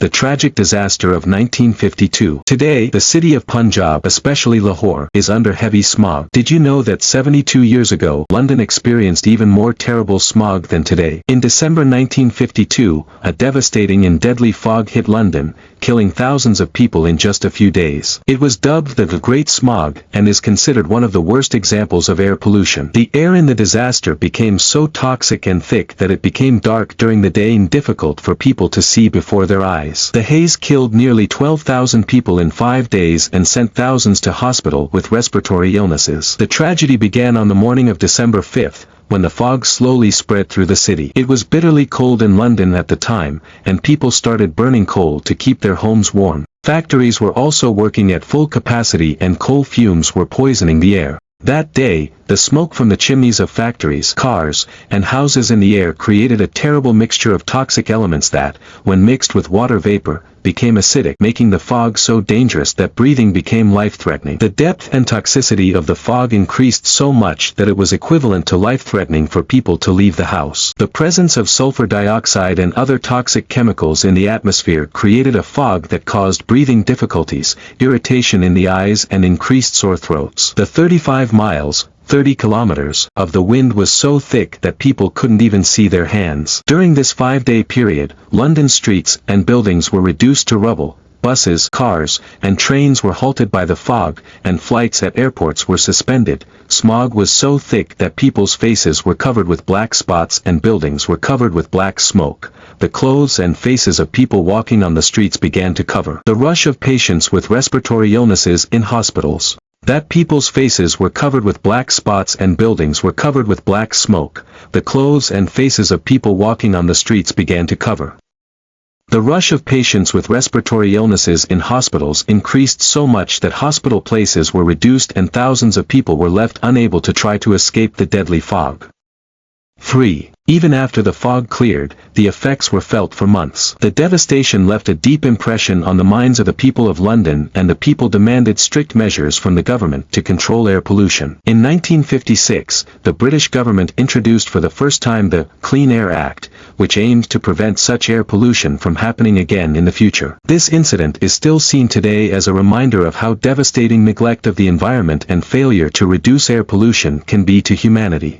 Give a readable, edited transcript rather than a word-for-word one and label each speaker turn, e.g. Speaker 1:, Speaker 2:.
Speaker 1: The tragic disaster of 1952. Today, the city of Punjab, especially Lahore, is under heavy smog. Did you know that 72 years ago, London experienced even more terrible smog than today? In December 1952, a devastating and deadly fog hit London, killing thousands of people in just a few days. It was dubbed the Great Smog and is considered one of the worst examples of air pollution. The air in the disaster became so toxic and thick that it became dark during the day and difficult for people to see before their eyes. The haze killed nearly 12,000 people in 5 days and sent thousands to hospital with respiratory illnesses. The tragedy began on the morning of December 5th, when the fog slowly spread through the city. It was bitterly cold in London at the time, and people started burning coal to keep their homes warm. Factories were also working at full capacity and coal fumes were poisoning the air. That day, the smoke from the chimneys of factories, cars, and houses in the air created a terrible mixture of toxic elements that, when mixed with water vapor, became acidic, making the fog so dangerous that breathing became life-threatening. The depth and toxicity of the fog increased so much that it was equivalent to life-threatening for people to leave the house. The presence of sulfur dioxide and other toxic chemicals in the atmosphere created a fog that caused breathing difficulties, irritation in the eyes and increased sore throats. The 35 miles, 30 kilometers, of the wind was so thick that people couldn't even see their hands. During this 5-day period, London streets and buildings were reduced to rubble, buses, cars, and trains were halted by the fog, and flights at airports were suspended. Smog was so thick that people's faces were covered with black spots and buildings were covered with black smoke. The clothes and faces of people walking on the streets began to cover. The rush of patients with respiratory illnesses in hospitals. That people's faces were covered with black spots and buildings were covered with black smoke. The clothes and faces of people walking on the streets began to cover. The rush of patients with respiratory illnesses in hospitals increased so much that hospital places were reduced and thousands of people were left unable to try to escape the deadly fog. 3. Even after the fog cleared, the effects were felt for months. The devastation left a deep impression on the minds of the people of London, and the people demanded strict measures from the government to control air pollution. In 1956, the British government introduced for the first time the Clean Air Act, which aimed to prevent such air pollution from happening again in the future. This incident is still seen today as a reminder of how devastating neglect of the environment and failure to reduce air pollution can be to humanity.